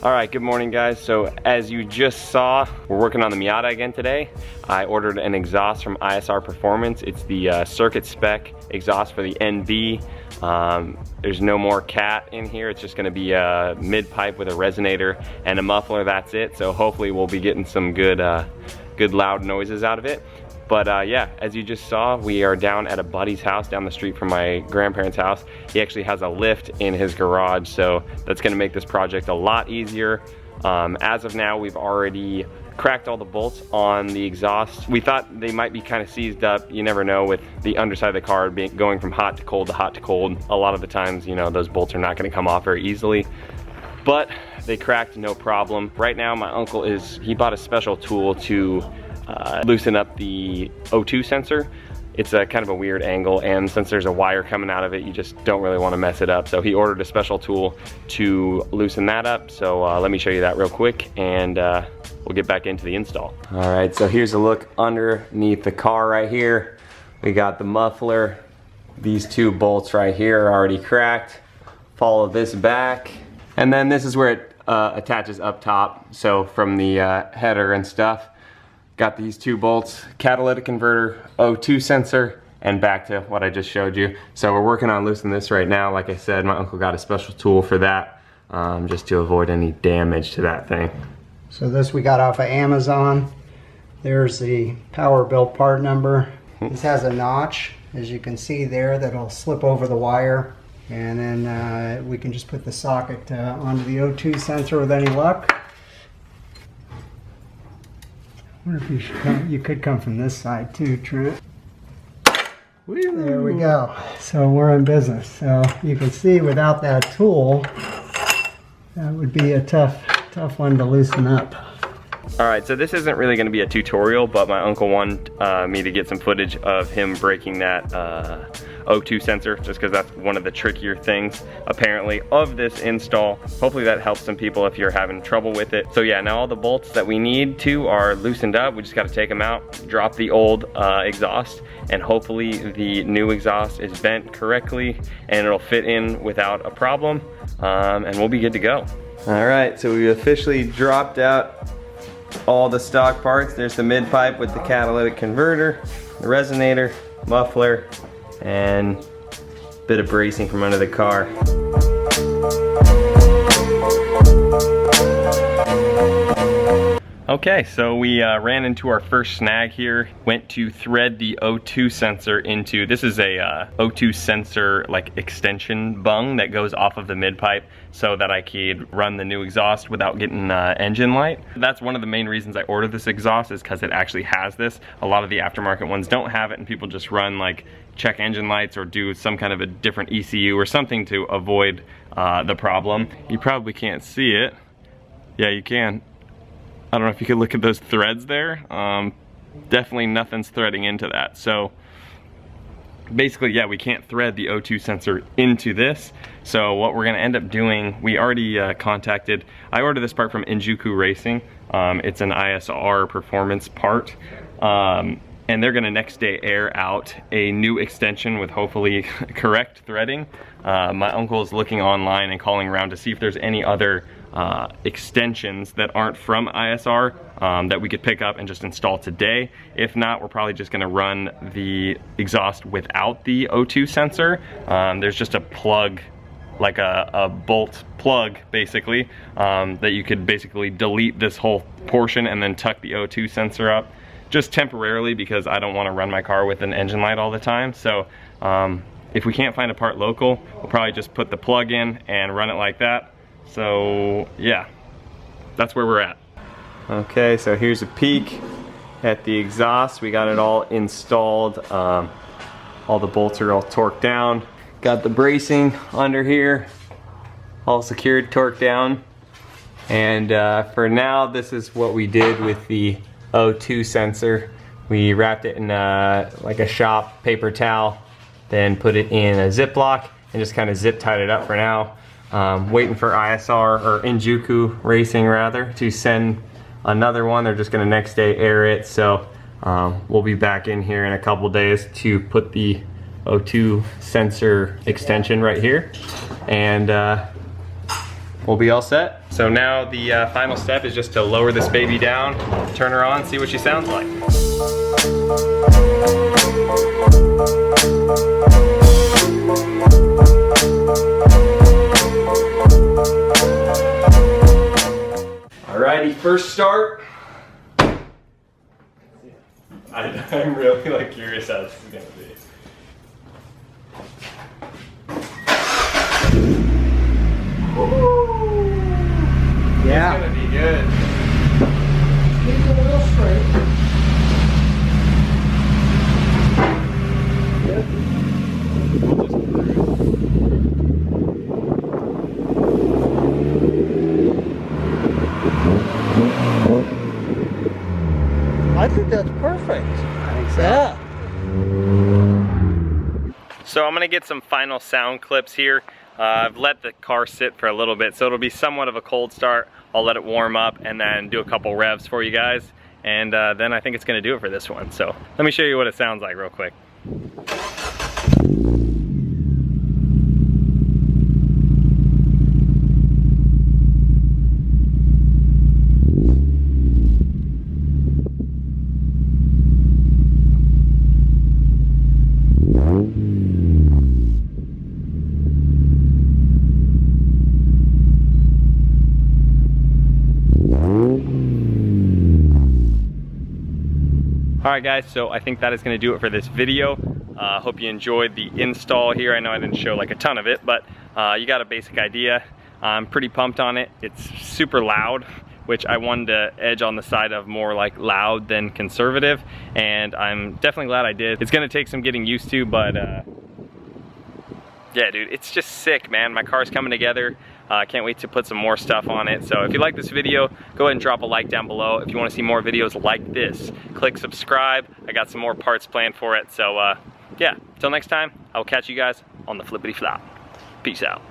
Alright, good morning guys. So as you just saw, we're working on the Miata again today. I ordered an exhaust from ISR Performance. It's the circuit spec exhaust for the NB. There's no more cat in here. It's just gonna be a mid-pipe with a resonator and a muffler, that's it. So hopefully we'll be getting some good loud noises out of it. But yeah, as you just saw, we are down at a buddy's house down the street from my grandparents' house. He actually has a lift in his garage, so that's gonna make this project a lot easier. As of now, we've already cracked all the bolts on the exhaust. We thought they might be kind of seized up. You never know with the underside of the car going from hot to cold to hot to cold. A lot of the times, you know, those bolts are not gonna come off very easily. But they cracked, no problem. Right now, my uncle he bought a special tool to loosen up the O2 sensor. It's a kind of a weird angle, and since there's a wire coming out of it, you just don't really want to mess it up. So he ordered a special tool to loosen that up. So let me show you that real quick, and we'll get back into the install. All right, so here's a look underneath the car right here. We got the muffler. These two bolts right here are already cracked. Follow this back, and then this is where it attaches up top. So from the header and stuff. Got these two bolts, catalytic converter, O2 sensor, and back to what I just showed you. So we're working on loosening this right now. Like I said, my uncle got a special tool for that, just to avoid any damage to that thing. So this we got off of Amazon. There's the power built part number. This has a notch, as you can see there, that'll slip over the wire. And then we can just put the socket onto the O2 sensor with any luck. I wonder if you could come from this side too, Trent. Woo. There we go. So we're in business. So you can see without that tool, that would be a tough one to loosen up. All right, so this isn't really gonna be a tutorial, but my uncle wanted me to get some footage of him breaking that O2 sensor, just because that's one of the trickier things, apparently, of this install. Hopefully that helps some people if you're having trouble with it. So yeah, now all the bolts that we need to are loosened up. We just gotta take them out, drop the old exhaust, and hopefully the new exhaust is bent correctly and it'll fit in without a problem, and we'll be good to go. All right, so we officially dropped out all the stock parts. There's the mid-pipe with the catalytic converter, the resonator, muffler, and a bit of bracing from under the car. Okay, so we ran into our first snag here. Went to thread the O2 sensor into, this is a O2 sensor like extension bung that goes off of the mid-pipe so that I could run the new exhaust without getting engine light. That's one of the main reasons I ordered this exhaust, is because it actually has this. A lot of the aftermarket ones don't have it, and people just run like check engine lights or do some kind of a different ECU or something to avoid the problem. You probably can't see it. Yeah, you can. I don't know if you could look at those threads there. Definitely nothing's threading into that. So basically, yeah, we can't thread the O2 sensor into this. So what we're gonna end up doing, we already I ordered this part from Injuku Racing. It's an ISR Performance part. And they're gonna next day air out a new extension with hopefully correct threading. My uncle is looking online and calling around to see if there's any other extensions that aren't from ISR that we could pick up and just install today. If not, we're probably just gonna run the exhaust without the O2 sensor. There's just a plug, like a bolt plug basically, that you could basically delete this whole portion and then tuck the O2 sensor up, just temporarily, because I don't want to run my car with an engine light all the time. So if we can't find a part local, we'll probably just put the plug in and run it like that. So yeah, that's where we're at. Okay, so here's a peek at the exhaust. We got it all installed. All the bolts are all torqued down. Got the bracing under here, all secured, torqued down. And for now, this is what we did with the O2 sensor. We wrapped it in like a shop paper towel, then put it in a Ziploc and just kind of zip tied it up for now. Waiting for ISR, or Injuku Racing rather, to send another one. They're just gonna next day air it. So we'll be back in here in a couple days to put the O2 sensor extension right here, and we'll be all set. So now the final step is just to lower this baby down, turn her on, see what she sounds like. Alrighty, first start. I'm really like curious how this is gonna be. Yeah. It's gonna be good. Keep it a little straight. I think that's perfect. I think so. Yeah. So I'm gonna get some final sound clips here. I've let the car sit for a little bit, so it'll be somewhat of a cold start. I'll let it warm up and then do a couple revs for you guys. And then I think it's gonna do it for this one. So let me show you what it sounds like real quick. Alright guys, so I think that is going to do it for this video. Hope you enjoyed the install here. I know I didn't show like a ton of it, but you got a basic idea. I'm pretty pumped on it. It's super loud, which I wanted to edge on the side of more like loud than conservative, and I'm definitely glad I did. It's going to take some getting used to, but yeah dude, it's just sick, man. My car's coming together. I can't wait to put some more stuff on it. So if you like this video, go ahead and drop a like down below. If you want to see more videos like this, click subscribe. I got some more parts planned for it. So yeah, till next time, I will catch you guys on the flippity flop. Peace out.